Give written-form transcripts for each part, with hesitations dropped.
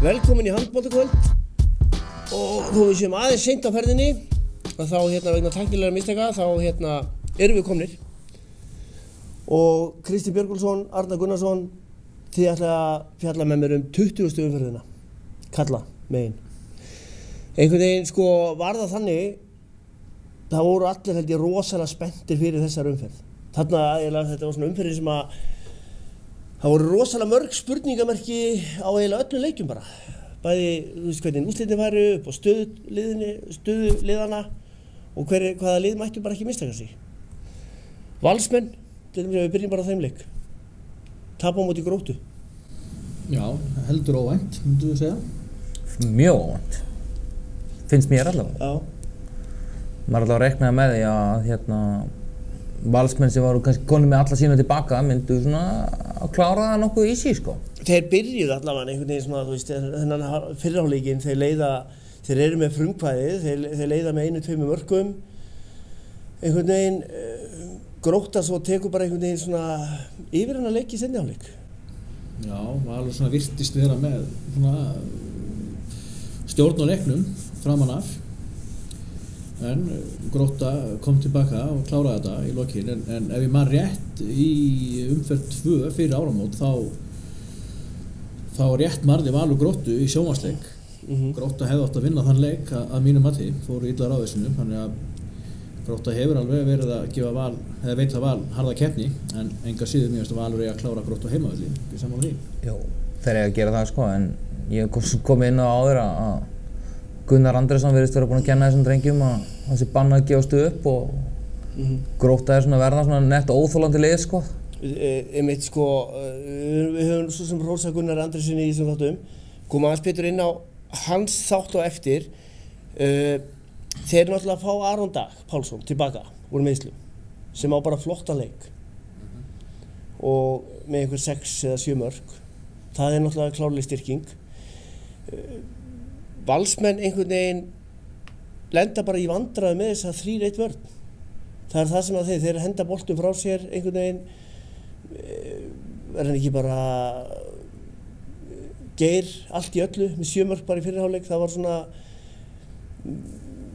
Velkomin í handboltakvöld og þó við séum aðeins seint á ferðinni og þá vegna tæknilegra mistaka þá erum við komnir og Kristi Björgólfsson, Arnar Gunnarsson þið ætla að fjalla með mér 20. umferðina kalla megin einhvern veginn var það þannig það voru allir held ég rosalega spenntir fyrir þessar umferð þarna þetta var svona umferðin sem að það voru rosalega mörg spurningamerki á eiginlega öllum leikjum bara. Bæði, þú veist hvernig úrslitin væru upp á stöðu liðana og hvaða lið mættu bara ekki mistaka sig. Valsmenn, til dæmis við byrjum bara á þeim leik. Tapa á móti Gróttu. Já, heldur óvænt, myndu þú segja? Mjög óvænt. Finnst mér allavega. Já. Maður allavega reiknaði með því að Valsmenn sem voru kannski konið með alla sína tilbaka myndu svona að klára það nokkuð easy sko. Þeir byrjuðu allavega einhvern veginn svona, þú veist, þennan fyrrháleikinn, þeir eru með frumkvæðið, þeir leiða með 1-2 mörkum. Einhvern veginn Grótta svo tekur bara einhvern veginn svona yfir hennar leik í seinni hálfleik. Já, var alveg svona virtist vera með svona stjórn á leiknum framan af. En Grótta kom tilbaka og kláraði þetta í lokin en ef ég man rétt í umferð 2 fyrir áramót þá rétt marði Valur Gróttu í sjónvarpsleik. Grótta hefði átt að vinna þann leik að mínu mati, fóru illa ráðisinu þannig að Grótta hefur alveg verið að gefa Val, eða veita Val harða keppni en enga síður mér að Valur að klára Gróttu heimavelli, ekki saman því. Jó, þeir að gera það sko en ég kom inn á áður að Gunnar Andrésson virðist vera búinn að kenna þessum drengjum að þessi bann að gefast upp og Grótta svona verða svona nett óþolandi lið sko. Einmitt við höfum svo sem hrósað Gunnar Andréssyni í þessum þáttum koma aðeins betur inn á hans þátt á eftir þeir náttúrulega fá Aron Dag Pálsson tilbaka úr meiðslum sem á bara flottan leik og með einhver 6 eða 7 mörk það náttúrulega klárleg styrking Valsmenn einhvern veginn lenda bara í vandræði með þessa 3-1 vörn. Það það sem að þeir henda boltum frá sér einhvern veginn hann ekki bara Geir allt í öllu með 7 mörk bara í fyrri hálfleik. Það var svona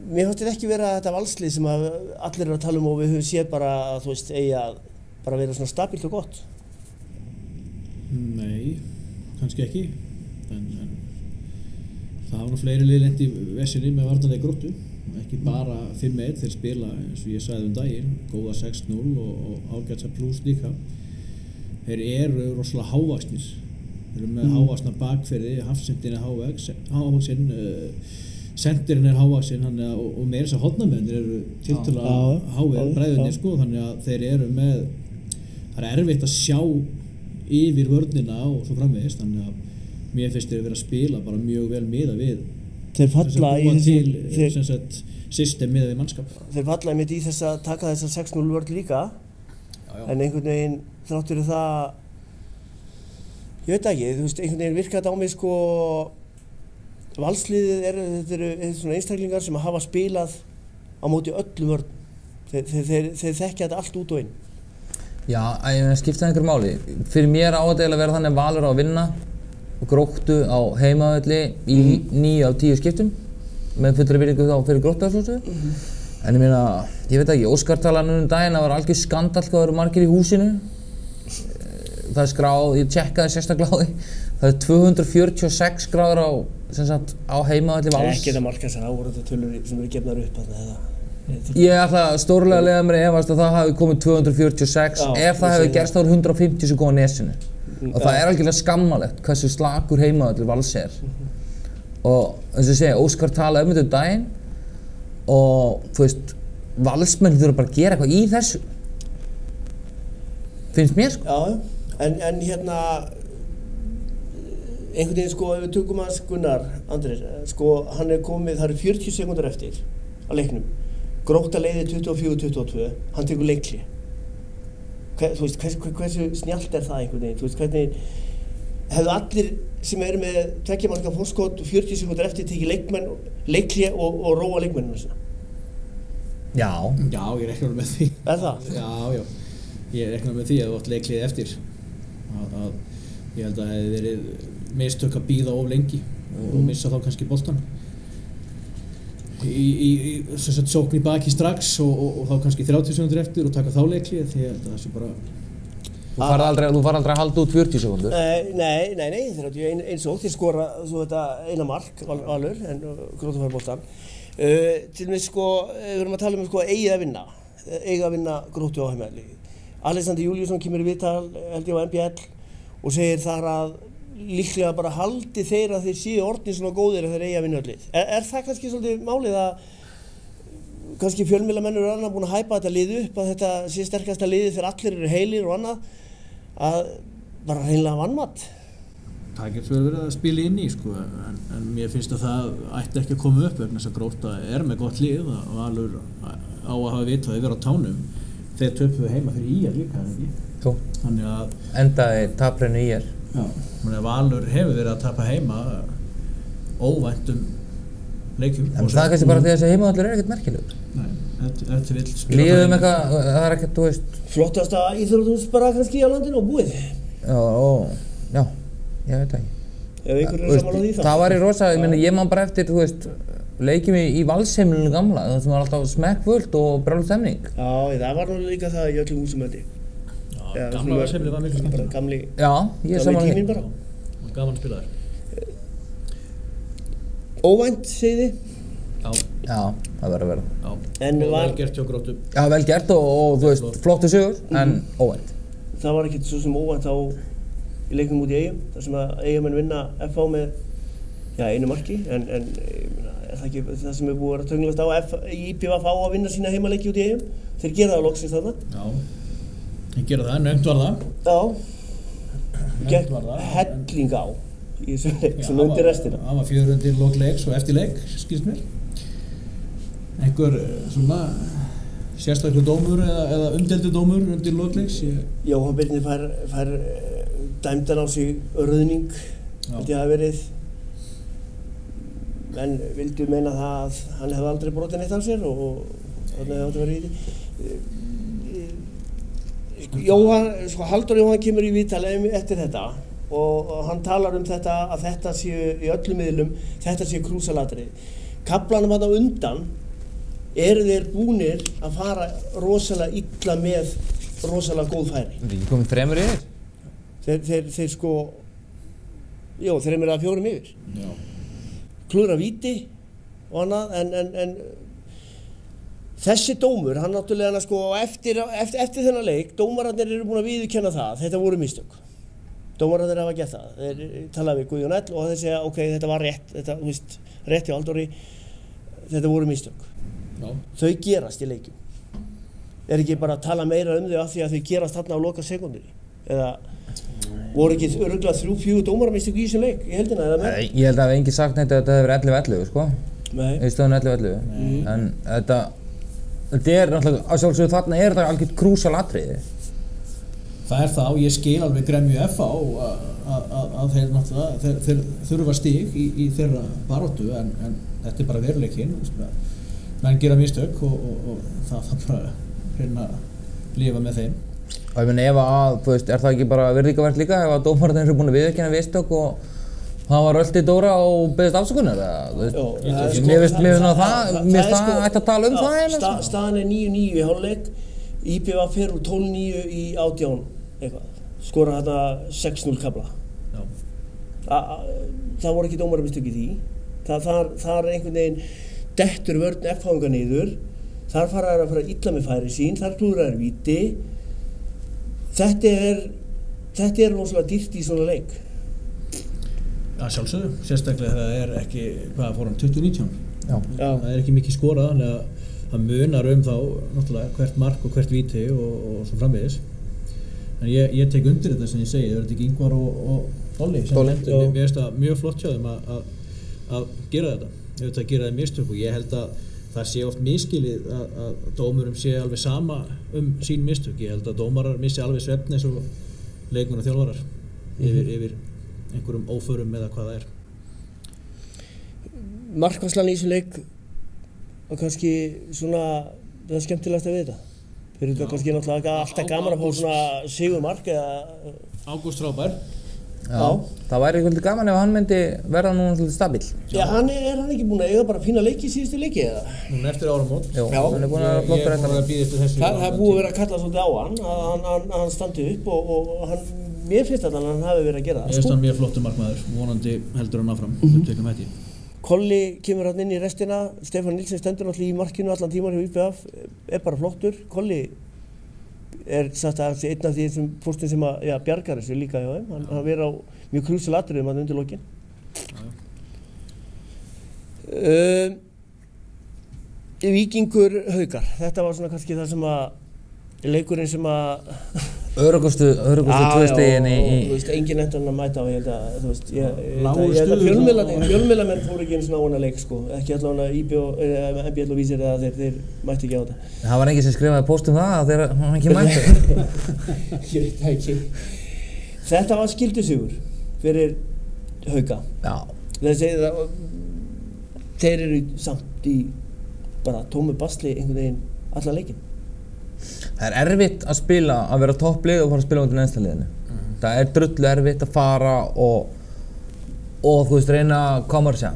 mér fannst þetta ekki vera þetta valslið sem að allir eru að tala og við höfum séð bara að þú veist eigi að bara vera svona stabílt og gott. Nei, kannski ekki. En það hafa nú fleiri lið lent í vesinni með varnarleik Gróttu ekki bara 5-1 þeir spila eins og ég sagði daginn góða 6-0 og ágætsa plus líka þeir eru rosalega hávaxnir þeir eru með hávaxna bakferði hafsendin hávaxinn sendirinn hávaxinn og meira þess að hornamennir eru tiltölulega háir bræðunir sko þannig að þeir eru með það erfitt að sjá yfir vörnina og svo framvegis þannig að mér finnst þeir vera að spila bara mjög vel miðað við þeir falla í þessi system miðað við mannskap þeir falla einmitt í þess að taka þessa 6-0 vörn líka en einhvern veginn þrátt fyrir það ég veit ekki, þú veist, einhvern veginn virkar þetta á mig sko valsliðið þetta eru svona einstaklingar sem hafa spilað á móti öllum vörn þeir þekkja þetta allt út og inn Já, ég skipta einhverju máli fyrir mér á þetta að vera þannig Valur á að vinna og Gróttu á heimavelli í 9 af 10 skiptum með fullri virðingu þá fyrir Gróttu en ég meina, ég veit ekki, Óskar talaði daginn að það var algjör skandall hvað það eru margir í húsinu það er skráð, ég tjekkaði sérstaklega á því það er 246 gráður á heimavelli Vals ekki þetta marka þess að það voru þetta tölur sem eru gefnar upp ég ætla stórlega að leiða mér efast að það hafi komið 246 ef það hefði gerst þá 150 sem kom á nesinu og það er algjörlega skammalegt hversu slakur heimavellir Vals og eins og ég segja, Óskar talaði þetta daginn og þú veist, Valsmenn þurfa bara að gera eitthvað í þessu finnst mér sko Já, en einhvern veginn sko ef við tökum hans Gunnar Andrés sko hann komið, það eru 40 sekúndur eftir að leiknum Grótta leiðir 24-22 hann tekur leikhlé þú veist, hversu snjallt það einhvern veginn, þú veist, hvernig hefðu allir sem eru með 2 marka forskot og 40 sekúndur eftir tekið leikhlé og róa leikmennina sína? Já, ég reiknar með því. Það? Já, ég reiknar með því að þú átt leikhlé eftir. Ég held að það hefði verið mistök að bíða of lengi og missa þá kannski boltan í sókn í baki strax og þá kannski 30 sekúndur eftir og taka þá leikli því að það sé bara Þú fara aldrei að halda út 40 sekúndur? Nei, þegar þú eins og þeir skora svo þetta eina mark, Valur, en Gróttu fær boltan. Til dæmis sko, við erum að tala um sko eiga að vinna Gróttu á heimavelli. Alexander Júlíusson kemur í viðtal, held ég á MBL, og segir þar að líklega bara haldi þeir að þeir séu orðnir svona góðir að þeir eiga að vinna öll lið. Er það kannski svolítið málið að kannski fjölmiðlamennir og annað búin að hæpa þetta lið upp, að þetta sé sterkasta liðið þegar allir eru heilir og annað, að bara hreinlega vanmat? Það getur verið að spila inn í sko, en mér finnst að það ætti ekki að koma upp vegna þess að Grótta með gott lið og Valur á að hafa vitað að vera á tánum. Þeir töpuðu heima fyrir IR líka, ekki? Þó. Þannig að Endaði taprennu IR. Já, þannig að Valur hefur verið að tapa heima óvæntum leikjum. En það kannski bara því að þessi heimavöllur ekkert merkilegur. Nei, þetta vill spila Líðum eitthvað, það ekkert, þú veist. Flottasta íþróttahús bara kannski á landinu og búið. Já, ég veit það ekki. Ef einhver sammála því þá. Það var í rosa, ég man bara eftir, þú veist, leikjum í Valsheimilinu gamla, það sem var alltaf smekkfullt og brjáluð stemning. Já, það var nú líka það í öllum húsum þetta. Já, gamla Valsheimilið var miklu skemmtilega. Já, ég er sammála tíminn bara. Gaman að spila þér. Óvænt, segið þið? Já, það verður að vera. Já, En og var, vel gert hjá Gróttu. Já, vel gert og þú veist, flottu sigur, en óvænt. það var ekkert svo sem óvænt á í leiknum út í Eyjum, þar sem að Eyjamenn vinna FH með einu marki, en ég meina, er það ekki það sem er búið að vera tönglast á IPVF á að vinna sína heimaleiki út í Eyjum? Þeir gera það loksins þarna. Já, þeir gera það, nefnt var það. Já, gekk helling á í þessum leik sem undir restina. Það var 4 undir lok leiks og eftir leik, skilst mér. Einhver svona sérstakur dómur eða umdeildur dómur undir lok leiks? Jóhann Birnir fær dæmdan á sig rauðning, held ég að hafa verið. Menn vildu meina það að hann hefði aldrei brotið neitt á sér og þannig hefði átt að vera í því. Halldór Jóhann kemur í viðtal eftir þetta og hann talar um þetta að þetta séu í öllum miðlum, þetta séu krúsalatriði. Kaflanum hann á undan eru þeir búnir að fara rosalega illa með rosalega góð færi. Það er ekki komið 3 yfir? Þeir sko, já, 3 eða 4 yfir. Já. Klúðra víti og annað, en þessi dómur, hann náttúrulega sko, eftir þennan leik, dómararnir eru búin að viðurkenna það, þetta voru mistök. Dómararnir hafa gert það. Þeir talaði við Guðjón Ell og þeir segja, ok, þetta var rétt, þetta, þú veist, rétt hjá Halldóri, þetta voru mistök. Já. Þau gerast í leikjum. Er ekki bara að tala meira um þau af því að þau gerast þarna á loka sekúndunni? Eða voru ekki örugglega 3-4 dómaramistök í þessum leik í heldina eða með? Ég held að hafi enginn sagt neitt að þetta hefur 11-11, sko. Nei. Í stöðun 11-11. En þetta er náttúrulega, á sjálfsögðu þarna er þetta algjört krúsalatriði. Það er það og ég skil alveg gremju FH að þeir náttúrulega, þeir þurfa stig í þeirra baráttu en þetta er bara veruleikinn. Menn gera mistök og það bara reyna að lifa með þeim. Og ég meina ef að, þú veist, er það ekki bara virðingarvert líka ef að dómararnir eru búin að viðurkenna mistök og það var röltið Dóra og beðist afsökunar eða, þú veist, mér finnst það ætti að tala um það einu. Staðan er 9-9 í hálfleik, IPVF fer úr 12-9 í 18 eitthvað, skora þarna 6-0 kafla. Það voru ekki dómaramistök í því, það er einhvern veginn dettur vörn F-háinga niður, þar fara að fara illa með færi sín, þar klúðra víti. Þetta er rosalega dýrt í svona leik. Já, sjálfsögðu, sérstaklega þegar það er ekki, hvað fór hann, 2019? Já. Það er ekki mikið skorað, þannig að það munar þá náttúrulega hvert mark og hvert víti og svo framvegis. En ég tek undir þetta sem ég segi, það er þetta ekki Ingvar og Dolly sem nefndi, mér finnst það mjög flott hjá þeim að gera þetta. Ég veit að gera það mistök og ég held að það sé oft miskilið að dómurum sé alveg sama sín mistök. Ég held að dómarar missi alveg svefn eins og leikmenn og þjálfarar yfir einhverjum óförum eða hvað það er. Markvarslan í þessum leik og kannski svona það skemmtilegast að við þetta. Fyrir þetta kannski náttúrulega alltaf gaman að fá svona sigurmark eða... Ágúst frábær. Já. Það væri svolítið gaman ef hann myndi verða núna svolítið stabíl. Já, hann ekki búinn að eiga bara fína leiki í síðustu leiki, eða? Núna eftir áramót. Jú, hann búinn að flottur Ég er búinn að bíða eftir þessu. Það er búið að vera að kalla svolítið á hann, að hann standi upp og hann, mér finnst að hann hafi verið að gera það. Ég finnst hann mjög flottur markmaður, vonandi heldur hann áfram, upptökum hætti. Kolli kemur hann inn í restina, Stefán Nilsen stendur náttúrulega í markinu allan tíman hjá IBF, bara flottur. Kolli sagt að það einn af því þessum fórstum sem að bjargar þessu líka hjá þeim. Hann verið á mjög krúsal atriðum hann undir lokin. Víkingur Haukar, þetta var svona kannski það sem að leikurinn sem að Öruggustu 2 stigin í... Þú veist, enginn endur hann að mæta á, ég held að, þú veist, ég held að fjölmiðlamenn fóru ekki eins og náðan að leik, sko, ekki allavega MBL og Vísir eða þeir mætti ekki á þetta. Það var enginn sem skrifaði post það þegar hann ekki mætti. Ég veit það ekki. Þetta var skyldusigur fyrir Hauka. Já. Þeir eru samt í bara tómu basli einhvern veginn allan leikinn. Það er erfitt að spila, að vera topplið og fara að spila undir neðsta liðinu. Það er drullu erfitt að fara og þú veist, reyna að koma að segja.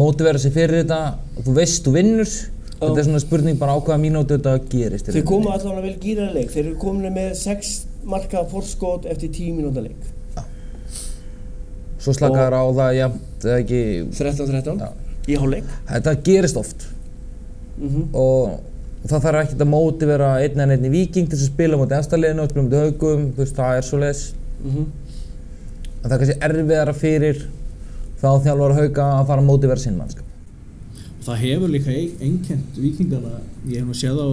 Mótivera sig fyrir þetta, þú veist, þú vinnur. Þetta er svona spurning bara á hvaða mínútu þetta gerist. Þeir komu allavega vel gýraði leik. Þeir eru komin með 6 marka forskot eftir 10 mínúta leik. Já. Svo slakaður á það, já, það er ekki... 13-13 í hálfleik. Þetta gerist oft. Og það þarf ekkert að mótivera einn en einn í Víking til að spila mútið efsta liðinu og spila mútið Haukum, þú veist, það er svoleiðis. En það er kannski erfiðara fyrir þá þjálfara Hauka að fara að mótivera sinn mannskap. Það hefur líka einkennt Víkingana, ég hef nú séð á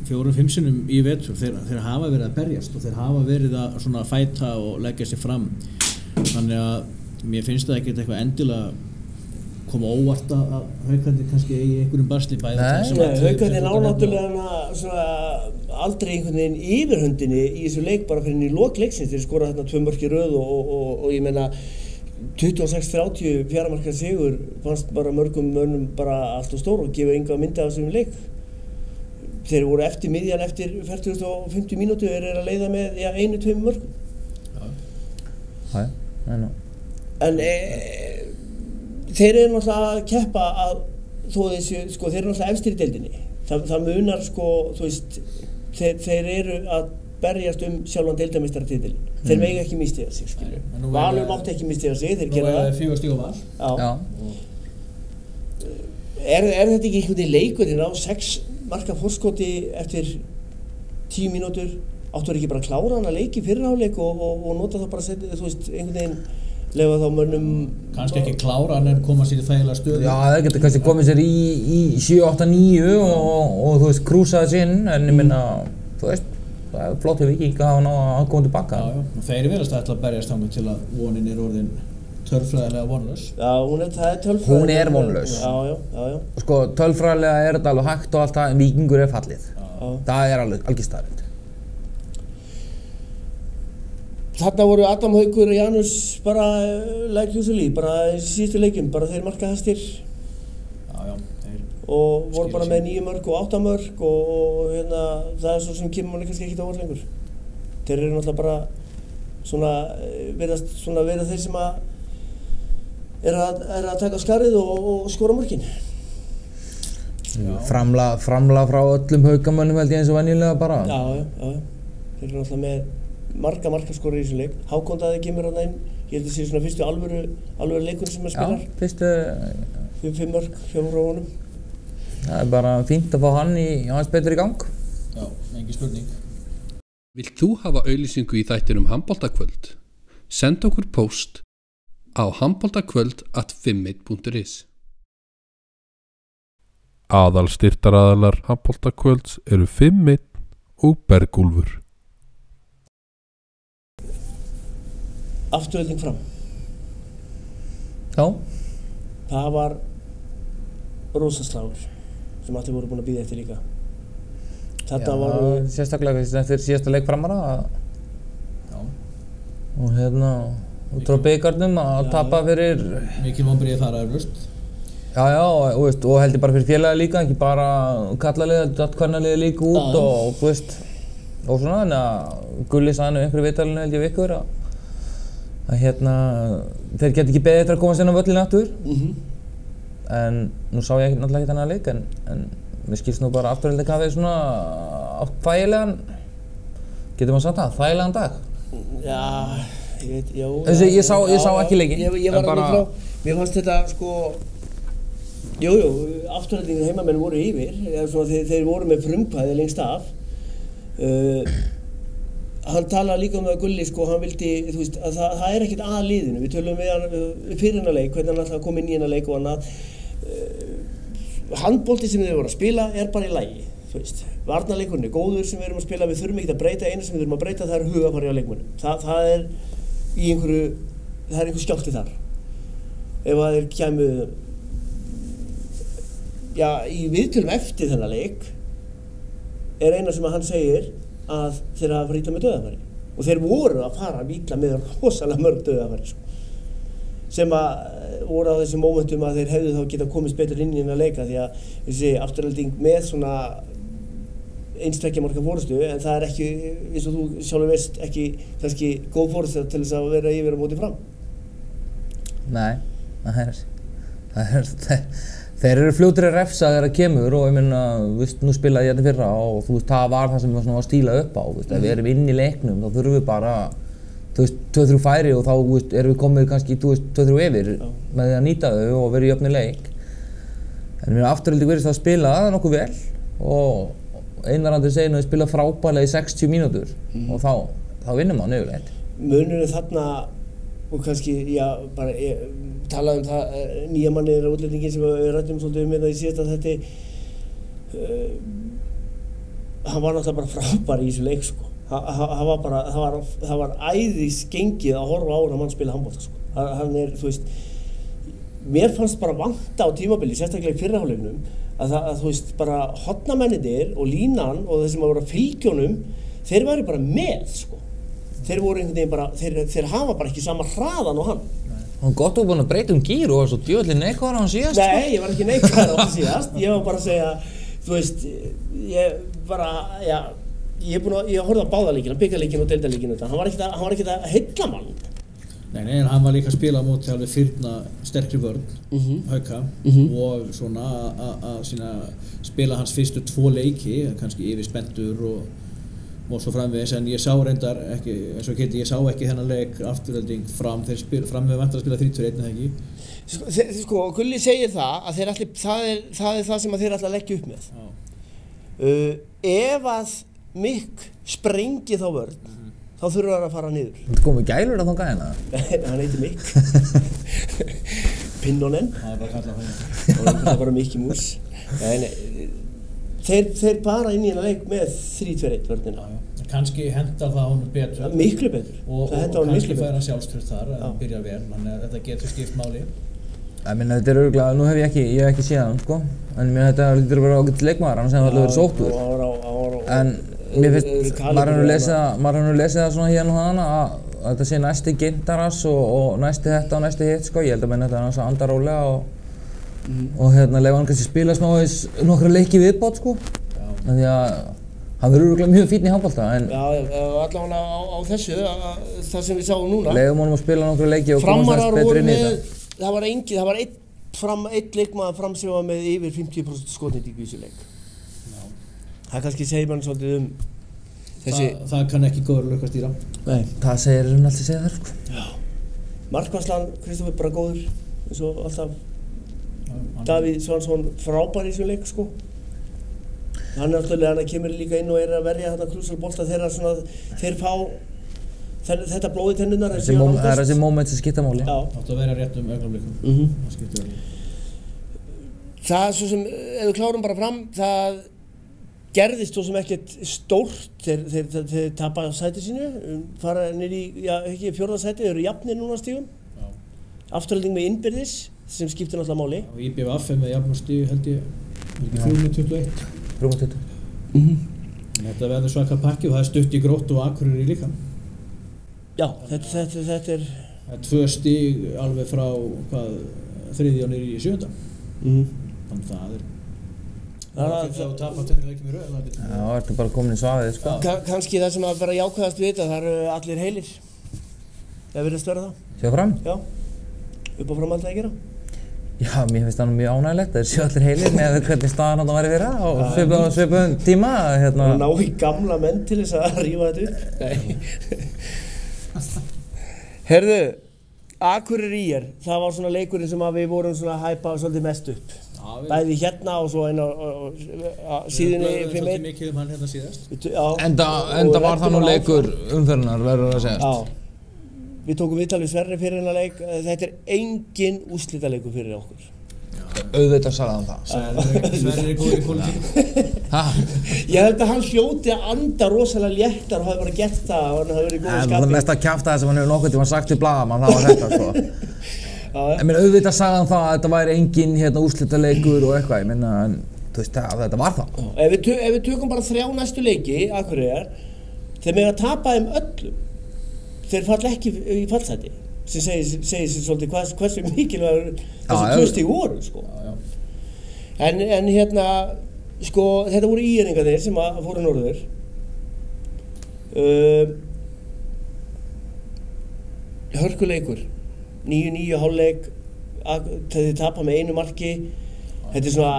4-5 sinnum í vetur, þeir hafa verið að berjast og þeir hafa verið að svona fæta og leggja sig fram. Þannig að mér finnst það ekkert eitthvað endilega koma óvart að Haukarnir kannski í einhverjum basli bæði. Haukarnir ná náttúrulega aldrei einhvern veginn yfirhöndinni í þessu leik bara fyrir í lok leiksins. Þeir skora þarna 2 mörk í röð og ég meina 26-30 4 marka sigur fannst bara mörgum mönnum bara allt og stór og gefur enga myndi af þessum leik. Þeir voru eftir miðjan eftir 40 og 50 mínútu að leiða með 1-2 mörgum. En þeir eru náttúrulega að keppa að þó þessu, sko, þeir eru náttúrulega efstir í deildinni. Það munar, sko, þú veist, þeir eru að berjast sjálfan deildarmeistaratitilinn. Þeir mega ekki mistiga sig, skilju. Valur mátti ekki mistiga sig, þeir gera það. Nú er 4 stig á Val. Já. Er þetta ekki einhvern veginn leikurinn á 6 marka forskoti eftir 10 mínútur? Áttu ekki bara að klára hann að leiki fyrri hálfleik og nota það bara, þú veist, einhvern veginn lefa þá mönnum... Kannski ekki klára hann en koma sér í þægilega stöðu. Já, það getur kannski komið sér í 7-8-9 og þú veist, krúsa þess inn, en ég minna, þú veist, það er flott hjá Víking að hafa náða að koma tilbaka. Já, og þeir virðast ætla að berjast þangað til að vonin er orðin tölfræðilega vonlaus. Já, það er tölfræðilega. Hún er vonlaus. Já. Sko, tölfræðilega er þetta alveg hægt og allt það, en Víkingur er fallið. Það er alveg staðreynd. Þarna voru Adam Haukur og Janus bara like usually, bara í síðustu leikjum, bara þeir markahæstir. Já, þeir og voru bara með 9 mörk og 8 mörk og hérna, það er svo sem kemur manni kannski ekkert á óvart lengur. Þeir eru náttúrulega bara svona, virðast svona vera þeir sem er að taka skarið og skora mörkin. Framlag frá öllum Haukamönnum held ég eins og venjulega bara. Já. Þeir eru náttúrulega með markaskora í þessu leik. Hákon Daði kemur hann inn, ég held að það sé svona fyrstu alvöru leikur sem hann spilar. Já, fyrstu 5 mörk hjá honum. Það er bara fínt að fá hann aðeins betur í gang. Já, engin spurning. Vilt þú hafa auglýsingu í þættinum handboltakvöld? Send okkur post á handboltakvöld@5.is. Aðalstyrktaraðilar handboltakvölds eru 5.1 og Bergúlfur. Afturölding Fram. Já. Það var rosaslagur sem allir voru búin að bíða eftir líka. Þetta var sérstaklega eftir síðasta leik Framara. Já. Og hérna út frá bikarnum að tapa fyrir mikil vonbrigði þar eflaust. Já, og heldur bara fyrir félagið líka, ekki bara kallaliðið, kvennaliðið líka út og þú veist og svona, þannig að Gulli sagði nú einhverju viðtalinu held ég við ykkur að þeir geta ekki beðið eftir að komast inn á völlinn aftur. En nú sá ég náttúrulega ekki þennan leik, en mér skilst nú bara Afturelding hafi svona átt þægilegan, getur maður sagt það, þægilegan dag. Já, ég veit, já. Ég sá ekki leikinn. Ég var alveg frá, mér fannst þetta sko, jú, Afturelding heimamenn voru yfir, þeir voru með frumkvæði lengst af. Hann talaði líka það Gulli, sko, hann vildi, þú veist, að það ekkert að liðinu. Við tölum við hann fyrir hennar leik, hvernig hann alltaf kom inn í hennar leik og annað. Handbolti sem þeir voru að spila bara í lagi, þú veist. Varnarleikurinn góður sem við erum að spila, við þurfum ekkert að breyta, einu sem við þurfum að breyta það hugafari á leikmönnum. Það einhver skjálfti þar. Ef að þeir kæmu, í viðtölum eftir þennan leik, eina sem hann segir, að þeir hafa farið illa með dauðafæri og þeir voru að fara illa með rosalega mörg dauðafæri sko. Sem að voru á þessum mómentum að þeir hefðu þá getað komist betur inn í hennar leika því að þessi Afturelding með svona 1-2 marka forystu en það ekki, eins og þú sjálfur veist, ekki kannski góð forysta til þess að vera yfir á móti fram. Nei, þeir eru fljótir að refsa þegar það kemur og ég meina, nú spilaði ég þetta fyrra og þú veist, það var það sem við var að stíla upp á, ef við erum inn í leiknum þá þurfum við bara, 2-3 færi og þá, erum við komið kannski 2-3 yfir með því að nýta þau og vera í jöfnu leik. En mér Afturelding virðist að spila það nokkuð vel og Einar Andri segir að við spila frábærlega í 60 mínútur og þá vinnum maður yfirleitt. Munurinn þarna og kannski, bara talaði það nýja mannið útlendingin sem við ræddum svolítið það í síðasta þetta hann var náttúrulega bara frábær í þessu leik sko. Það var æðis gengið að horfa á hann að mann spila handbolta sko. Hann þú veist, mér fannst bara vanta á tímabili, sérstaklega í fyrra hálfleiknum að þú veist, bara hornamennirnir og línan og þeir sem voru að fylgjónum, þeir væru bara með sko. Þeir voru einhvern veginn bara, þeir hafa bara ekki sama hraðan og hann. Hann gott og búinn að breyta gír og var svo djöfull neikvæður á hann síðast. Nei, ég var ekki neikvæður á hann síðast. Ég var bara að segja, þú veist, ég horfði á báða leikina, bikarleikinn og deildarleikinn utan. Hann var ekkert að heilla mann. Nei, en hann var líka að spila á móti alveg fyrna sterkri vörn, Hauka, og svona að spila hans fyrstu 2 leiki, kannski yfir spenntur og svo framvegis, en ég sá reyndar ekki, eins og ég sá ekki þennan leik Afturelding fram við vantar að spila 3-2-1 eða ekki. Sko, Gulli segir það að það er það sem þeir ætla að leggja upp með. Ef að Mikk sprengi þá vörn, þá þurfa hann að fara niður. Þú komið gælur að þangað hérna? Hann heitir Mikk. Pinnonen. Það bara kallað hann. Og það bara Mikki Mús. Þeir bara inn í hennar leik með 3-2-1 vörnina. Kannski hendar það honum betur. Miklu betur. Og kannski fær hann sjálfstraust þar að byrja vel, þannig að þetta getur skipt máli. Ég meina þetta örugglega, nú hef ég ekki séð hann sko, en mér þetta lítur að vera ágætis leikmaður, annars hefði alltaf verið sóttur. En mér finnst, maður hefur lesið það svona hérna og hana að þetta sé næsti Gintaras og næsti þetta og næsti hitt sko, ég held að menna þetta að anda rólega og leifa hann kannski spila smávegis nokkra leiki viðbót sko, því að hann verður örugglega mjög fínn í handbolta en allavega á þessu, það sem við sáum núna. Leifum honum að spila nokkra leiki og komast næst betur inn í þetta. Það var einn leikmaður fram sem var með yfir 50% skotnýtingu í þessu leik. Það kannski segir mann svolítið þessi... Það kann ekki góður lög að stýra. Nei, það segir alltaf segja þar sko. Já. Markvarslan, Kristoffer bara góður, eins og alltaf. Davíð Svansson frábær í þessu leik sko. Hann kemur líka inn og að verja þarna krúsal bolta þeir fá þetta blóð í tennurnar. Það er þessi moment sem skipta máli. Áttu að vera rétt augnablikum. Það skiptir máli. Það svo sem, ef við klárum bara fram, það gerðist svo sem ekkert stórt. Þeir tapa sæti sínu, fara niður í, ekki 4. sæti, þeir eru jafnir núna stígum. Afturelding með innbyrðis, sem skiptir náttúrulega máli. Og IBVF með jafn stíg held ég, ekki 421. 421. Þetta verður svaka pakki og það stutt í Gróttu og Akureyri líka. Já, þetta er... Það 2 stíg alveg frá, 3. og niður í 7. Þannig það er... Það er tapast þetta leikjum í röð. Já, ertu bara komin í svaðið, sko. Kannski það sem að vera jákvæðast við þetta, það eru allir heilir. Það virðist vera það. Sjá fram? Já. Upp á framhaldið að gera. Já, mér finnst það mjög ánægilegt. Þeir séu allir heilir með hvernig staðan átt að væri fyrir og svipum tíma. Og ná í gamla menn til þess að rífa þetta upp. Nei. Herðu, Akureyri IR, það var svona leikurinn sem við vorum svona að hæpa svolítið mest upp. Bæði hérna og svo einn á síðunni 5-1. Svolítið mikið hann hérna síðast. Enda var það nú leikur umferðinar, verður að segjast. Já. Við tókum viðtal við Sverri fyrir hennar leik. Þetta engin úrslitaleikur fyrir okkur. Auðvitað sagði hann það. Sverri góður í pólitík. Ég held að hann hljóti að anda rosalega léttar og hafi bara gert það og hann hafi verið í góðu skapi. Það er mest að kjafta sem hann hefur nokkuð tíma sagt við blaðamann, það var þetta sko. En auðvitað sagði hann það að þetta væri engin úrslitaleikur og eitthvað, ég minna, en þú veist þetta var það. Ef við tökum bara 3 næstu leiki, Akureyrar, þeir mega tapa þeim öllum. Þeir falla ekki í fallsæti, sem segir sér svolítið hversu mikilvægur þessi 2 stig voru, sko. En hérna, sko, þetta voru íringarnir sem fóru norður. Hörkuleikur, 9-9 hálfleik, þeir tapa með 1 marki. Þetta er svona,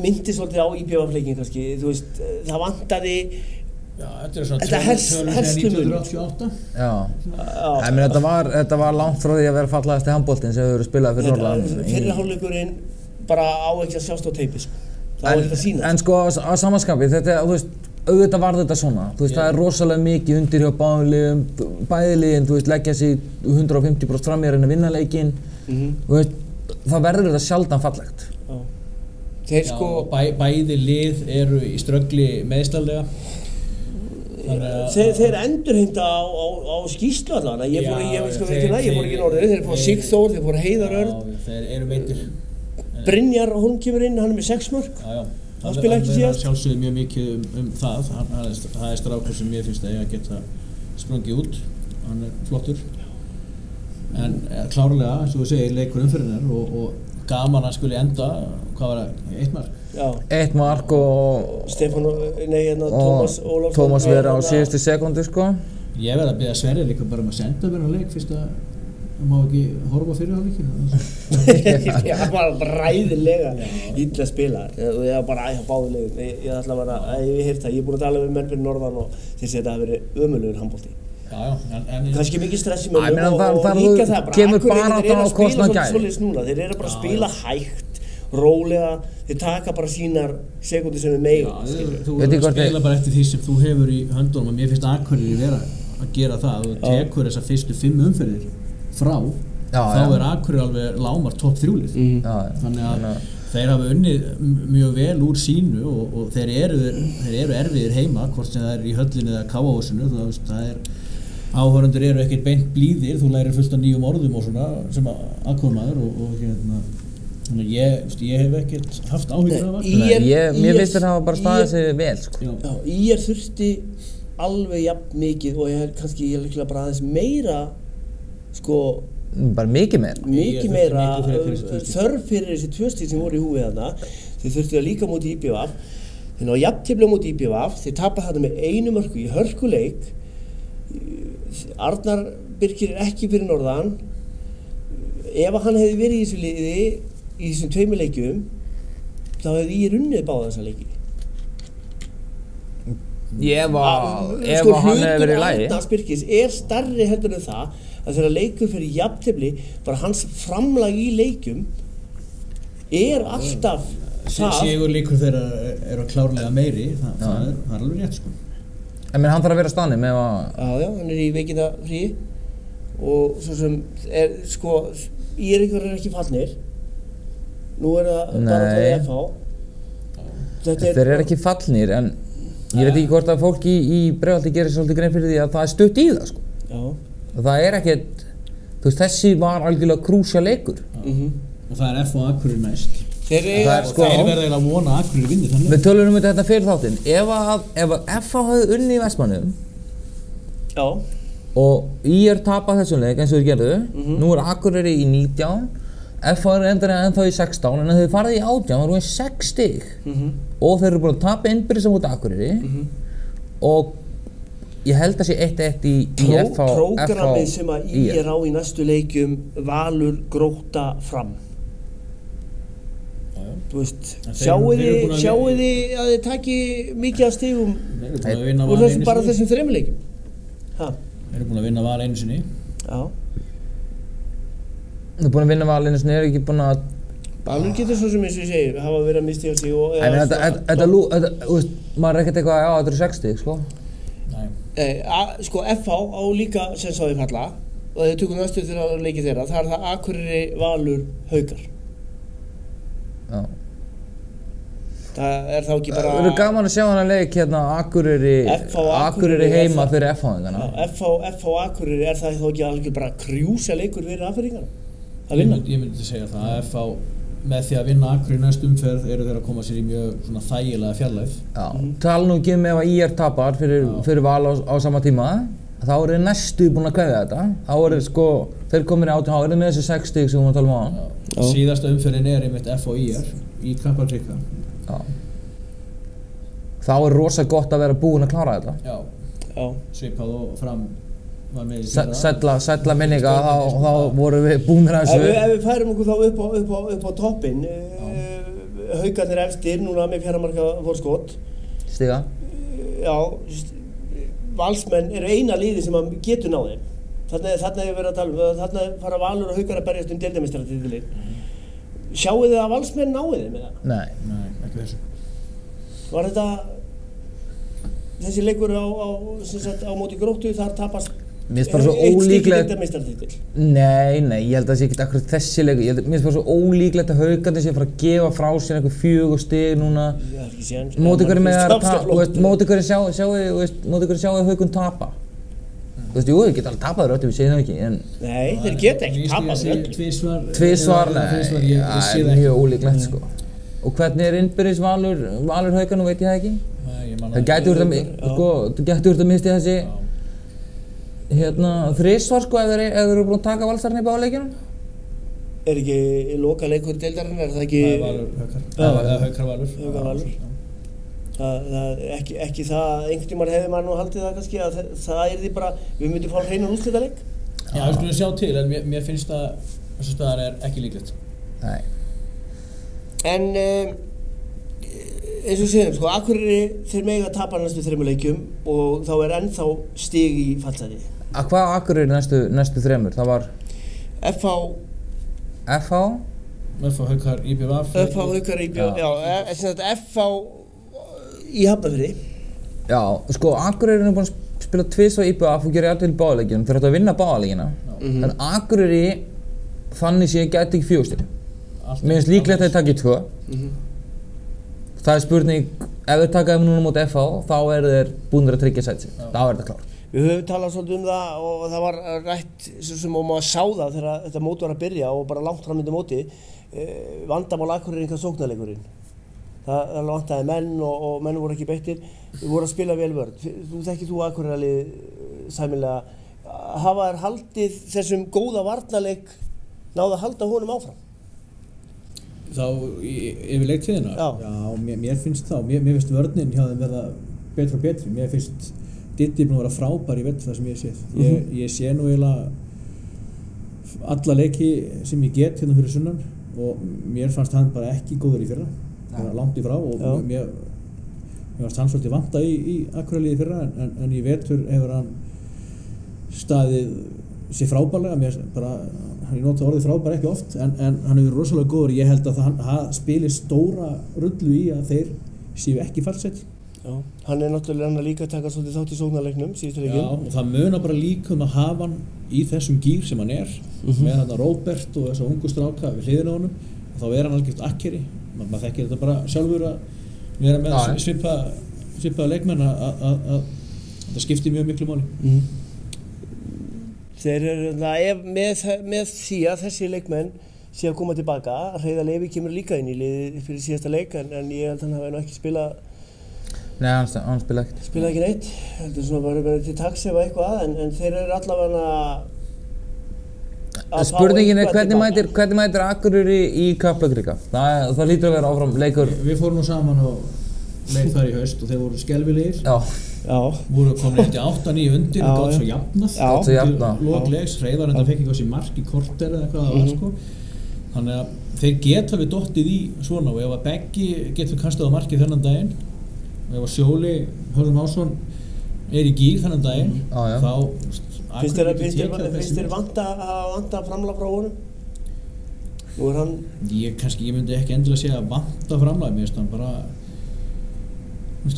myndi svolítið á IPVF-leikin kannski, þú veist, það vantaði. Já, þetta er svona þetta herslumunur. 1988. Já. En þetta var langt frá því að vera fallaðasti handboltinn sem hefur verið spilað fyrir Norðurland. Fyrri hálfleikurinn bara á ekki að sjást á teipi, sko. Það á ekki að sýna. En sko, á samanskapi, þetta, þú veist, auðvitað var þetta svona. Þú veist, það er rosalega mikið undir hjá báðum liðum, bæði liðin, þú veist, leggja sig 150% fram í að reyna að vinna leikinn. Þú veist, það verður þetta sjaldan fallegt. Þeir sko... Bæði lið eru í ströggli meðstallega. Þeir endurheimta á skýrslu allavega. Ég fór ekki norður, þeir fór Sigþór, þeir fór Heiðar Örn. Þeir eru meiddir. Brynjar Hólm kemur inn, hann er með 6 mörk. Hann spila ekki síðast. Það sjálfsögði mjög mikið það. Það er strákur sem ég finnst að ég geta sprungið út. Hann er flottur. En klárlega, eins og þú segir, leikur umferðinar og gaman að skuli enda, hvað var það, 1 mark? Já. 1 mark og Tómas vera á síðustu sekundu, sko. Ég verði að biðja Sverri líka bara að senda mér á leik fyrst að það má ekki horfa fyrir á leikinu. Já, það var bara ræðilega illa að spila. Ég var bara báði legum. Ég ætla bara, ég hef það, ég er búin að tala við menn fyrir norðan og þeir segja að það hafi verið ömurlegur handbolti. Kannski mikið stress í mönnum og líka það bara Akureyri að spila svolítið núna, þeir eru bara að spila hægt, rólega, þeir taka bara sínar sekundir sem er meira. Þú spila bara eftir því sem þú hefur í höndunum og mér finnst Akureyri vera að gera það og tekur þessar fyrstu 5 umferðir frá, þá er Akureyri alveg lámar topp 3-lið. Þannig að þeir hafa unnið mjög vel úr sínu og þeir eru erfiðir heima, hvort sem það er í höllinni eða káahúsinu, það er áhorfendur eru ekkert beint blíðir, þú lærir fullt af nýjum orðum og svona sem aðkomaður og hérna þannig ég hef ekkert haft áhyggjur af það. Mér finnst þetta hafa bara staðið sig vel, sko. Já, IR þurfti alveg jafn mikið og ég líklega bara aðeins meira, sko bara mikið meira þörf fyrir þessi 2 stig sem voru í húfi þarna. Þeir þurftu að líka móti IPVF, þeir ná jafntefli á móti IPVF, þeir tapa þarna með 1 mörku í hörkuleik. Arnar Birkir er ekki fyrir norðan. Ef hann hefði verið í þessu liði í þessum 2 leikjum þá hefði ég runnið báða þessa leiki. Ef hann hefði verið í lagi. Arnars Birkis er stærri heldur en það að þegar leikur fyrir jafntefli bara hans framlag í leikjum er alltaf það. Sigur líkur þeirra eru klárlega meiri, það er alveg rétt, sko. En hann þarf að vera á staðnum ef að... Já, hann er í veikindafríi og svo sem sko, IR-ingar eru ekki fallnir. Nú er það bara að FH. Þeir eru ekki fallnir, en ég veit ekki hvort að fólk í Breiðholti gerir svolítið grein fyrir því að það er stutt í það, sko. Já. Það er ekkert, þú veist, þessi var algjörlega krúsja leikur. Og það er FH og Akureyri næst. Þeir verða eiginlega að vona að Akureyri vinni þannig. Við tölum þetta fyrir þáttinn. Ef FH hafði unnið í Vestmannum og IR tapað þessum leik eins og þeir gerðu, nú er Akureyri í 19, FH er ennþá í 16, en þeir farið í 18, það voru 6 stig og þeir eru búin að tapa innbyrðis á móti Akureyri og ég held að sé 1-1 í FH Prógrammið sem að IR á í næstu leikjum Valur, Grótta, Fram. Þú veist, sjáu þið að þið taki mikið af stigum úr þessum bara þessum 3 leikjum? Þeir eru búin að vinna Val einu sinni. Já. Þeir eru búin að vinna Val einu sinni, eru ekki búin að... Valur getur svo sem eins og ég segir, hafa verið að misti á sig og... Þetta, þú veist, maður er ekkert eitthvað, já, þetta eru 6 stig, sko. Sko, FH á líka sem sá því falla og þeir tökum næstu til að leiki þeirra, það er það Akureyri, Valur, Haukar. Já. Það er þá ekki bara... Það eru gaman að sjá hana leik hérna Akureyri heima fyrir FH-ingana. FH Akureyri, er það þá ekki alveg bara krjúsa leikur fyrir Akureyringana? Að vinna? Ég myndi segja það að FH með því að vinna Akureyri næstu umferð eru þeir að koma sér í mjög svona þægilega fjarlægð. Já, tala nú ekki ef að IR tapar fyrir Val á sama tíma, þá eru þeir næstu búin að kveðja þetta. Þá eru sko, þeir komin í 18, þá eru þeir með þessi 6 stig sem við vorum að tala um á hann. Síðasta umferðin er einmitt FH og IR í Kaplakrika. Já. Þá er rosa gott að vera búin að klára þetta. Já. Svipað og Fram var með í Sælla minninga, þá vorum við búinir að þessu. Ef við færum okkur þá upp á toppinn, Haukarnir efstir, núna með 4 marka forskot. Stiga? Já, Valsmenn eru eina liði sem getur náð þeim. Þarna hefur við verið að tala um, þarna fara Valur og Haukar að berjast deildarmeistaratitilinn. Sjáu þið að Valsmenn náu þeim eða? Nei, ekki þessu. Var þetta þessi leikur á móti Gróttu, þar tapast Mér finnst bara svo ólíklegt... deildarmeistaratitil? Nei, ég held að það sé ekkert akkurat þessi leikur. Mér finnst bara svo ólíklegt að Haukarnir sé að fara að gefa frá sér einhver 4 stig núna. Það er ekki séns. Móti hverju með það að móti hverju sjáu Haukun tapa. Þú veist, jú, þeir geta alveg tapað röttu, við segjum það ekki, en... Nei, þeir geta ekki tapað röttu. Tvisvar, nei, það er mjög ólíklegt, sko. Og hvernig er innbyrðis Valur Haukar, nú veit ég það ekki. Það gæti úr að misti þessi þrisvar, sko, ef þeir eru búin að taka Valsarni í báleikinu. Er ekki loka leikur í deildarinnar, er það ekki... Haukar Valur. Það er ekki það, einhvern tímar hefði maður nú haldið það kannski að það er því bara, við myndum fá hreinan úrslitaleik. Já, við skulum sjá til, en mér finnst að þessu staðar er ekki líklegt. Nei. En eins og við segjum, sko, Akureyri þeir mega tapa næstu 3 leikjum og þá er ennþá stig í fallsæti. Hvað Akureyri næstu 3? Það var... FH, Haukar, IBVF. Haukar, IBVF, já, FH í Hafnarfirði. Já, sko, Akureyri er búin að spila 2 á IBVF og gera jafnvel í báðaleikjunum. Þeir ættu að vinna báðaleikina. En Akureyri þannig sé gæti ekki 4 stig. Mér finnst líklegt að þeir taki 2. Það er spurning, ef þeir taka þeim núna móti FH, þá eru þeir búinir að tryggja sæti. Þá er þetta klár. Við höfum talað svolítið það og það var rætt sem maður sá það þegar þetta mót var að byrja og bara langt fram undir móti. Vandamál Akureyri einhver sóknarleikurinn. Það vantaði menn og menn voru ekki beittir. Við vorum að spila vel vörn. Þekkir þú Akureyri sæmilega. Hafa þær haldið þessum góða varnarleik náðu að halda honum áfram? Þá yfir leiktíðina? Já, mér finnst þá. Mér finnst vörnin hjá þeim verða betri og betri. Mér finnst Diddi búinn að vera frábær í vetur það sem ég hef séð. Ég sé nú eiginlega alla leiki sem ég get hérna fyrir sunnan og mér fannst hann bara ekki góður í fyrra. Langt í frá og mér fannst hann svolítið vanta í Akureyri í fyrra en í vetur hefur hann staðið sér frábærlega. Ég nota orðið frábær ekki oft en hann hefur rosalega góður. Ég held að það spilir stóra rullu í að þeir séu ekki fallseti. Já, hann er náttúrulega líka að taka svolítið þátt í sóknarleiknum síðustu leikinn. Já, og það munar bara líka að hafa hann í þessum gír sem hann er með þarna Róbert og þessa ungu stráka við hliðina á honum. Þá er hann algjört akkeri. Maður þekkir þetta bara sjálfur að vera með svipaða leikmenn að þetta skiptir mjög miklu máli. Þeir eru með því að þessi leikmenn sé að koma tilbaka. Hreiðar Leví kemur líka inn í liðið fyrir síðasta leik en ég held að hann hafi nú ekki spilað. Nei, hann spilaði ekkert. Spilaði ekki neitt. Þetta er svona bara til taks eða eitthvað en þeir eru allavega að spurningin er hvernig mætir Akureyri í Kaplakrika? Það hlýtur að vera áfram leikur. Við fórum nú saman og leik þar í haust og þeir voru skelfilegir. Já. voru komin eftir 8-9 undir og gátt svo jafnað Gátt svo jafnað. loklegs, Hreiðar enda fekk eitthvað sér mark í korter eða eitthvað það var sko þannig að þeir geta við dottið í svona og ef að Beggi getur kastað á markið þennan daginn og ef að Sjóli Hörður Másson í gír þennan daginn þá finnst þér vanta framlag frá honum? Nú hann ég myndi ekki endilega segja að vanta framlag mér finnst hann bara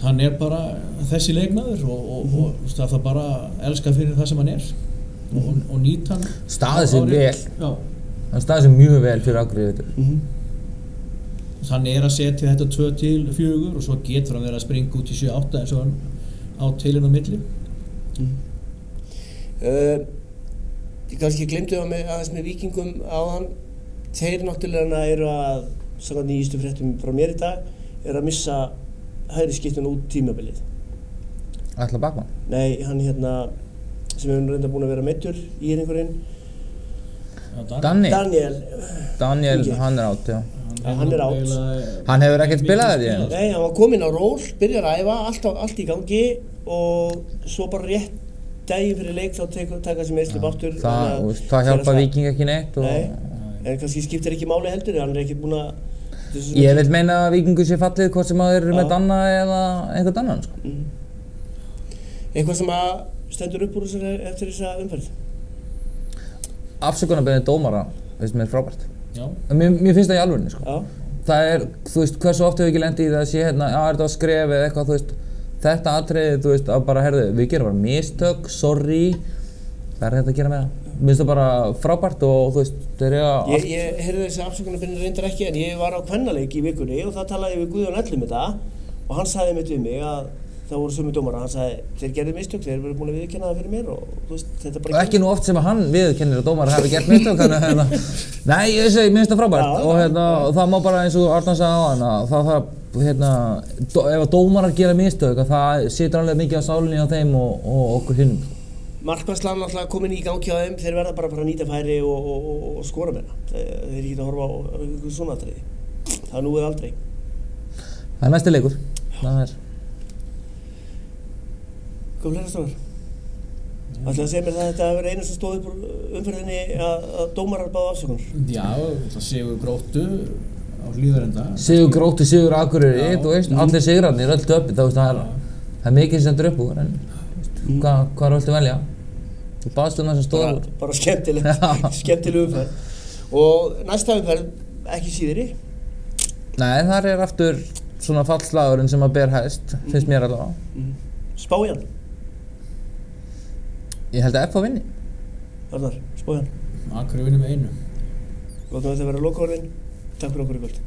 hann bara þessi leikmaður og það bara elska fyrir það sem hann og nýta hann staðið sig vel hann staðið sig mjög vel fyrir Akureyri hann að setja þetta 2-4 og svo getur hann verið að springa út í 7-8 eins og hann á tilinn á milli ég kannski glemdi aðeins með Víkingum áðan þeir náttúrulega eru að samkvæmt nýjustu fréttum frá mér í dag að missa hægri skiptun út tímabilið Atla Bakmann? Nei, hann sem hefur reynda búin að vera meiddur Íringurinn Daniel, hann átt, já hann átt hann hefur ekkert spilað þér í Nei, hann var kominn á ról, byrjar að æfa allt í gangi og svo bara rétt daginn fyrir leik þá taka sér meðsli báttur það hjálpa Víking ekki neitt en kannski skiptir ekki máli heldur hann ekki búin að ég vil meina að Víkingur sé fallið hvort sem að þeir eru með Danna eða einhvern annan sko. Eitthvað sem að stendur upp úr eftir þessa umferð afsökunarbeiðni dómara veist mér frábært mér finnst það í alvörunni sko. það þú veist hversu oft hefur ekki lent í það að sé þetta var skref eða eitthvað þú veist þetta atriði þú veist að bara við gerum bara mistök, sorry það þetta að gera með það mér finnst það bara frábært og þú veist þeir ég heyrði þessi afsökunarbeiðni reyndar ekki en ég var á kvennaleik í vikunni og það talaði ég við Guðjón Ellum þetta og hann sagði mitt við mig að það voru sömu dómara hann sagði þeir gerðu mistök, þeir voru búin að viðurkenna það fyrir mér og þú veist þetta bara ekki nú oft sem að hann viðurkennir að dómara hafi gert mistök nei ég segi mér finnst það frábært og það má bara eins og Arnar sagði á hann ef að dómarar gera mistök það situr alveg mikið á sálinni á þeim og okkur hinnum Markmannslan náttúrulega komin í gangi á þeim þeir verða bara að nýta færi og skora með það þeir geta að horfa á svona atriði það nú aldrei það næsti leikur það Hvað fleira strákar? Ætlaðu að segja mér það að þetta hafi verið einu sem stóð upp úr umferðinni að dómarar báðu afsökunar? Já, það Sigur Gróttu á Hlíðarenda Sigur Gróttu, Sigur Akureyri, þú veist, allir sigrarnir, öll döppi það er mikið sem stendur upp úr en hvað viltu velja? Þú baðst það sem stóð úr Bara skemmtileg umferð og næsta umferð ekki síðri? Nei, þar er aftur svona fallslagurinn sem að ber hæst, finnst mér allavega Spájan? Ég held að F að vinni Arnar, spájan? Akureyri vinni með 1 Gott að þetta vera lokaorðin Takk fyrir okkur í kvöld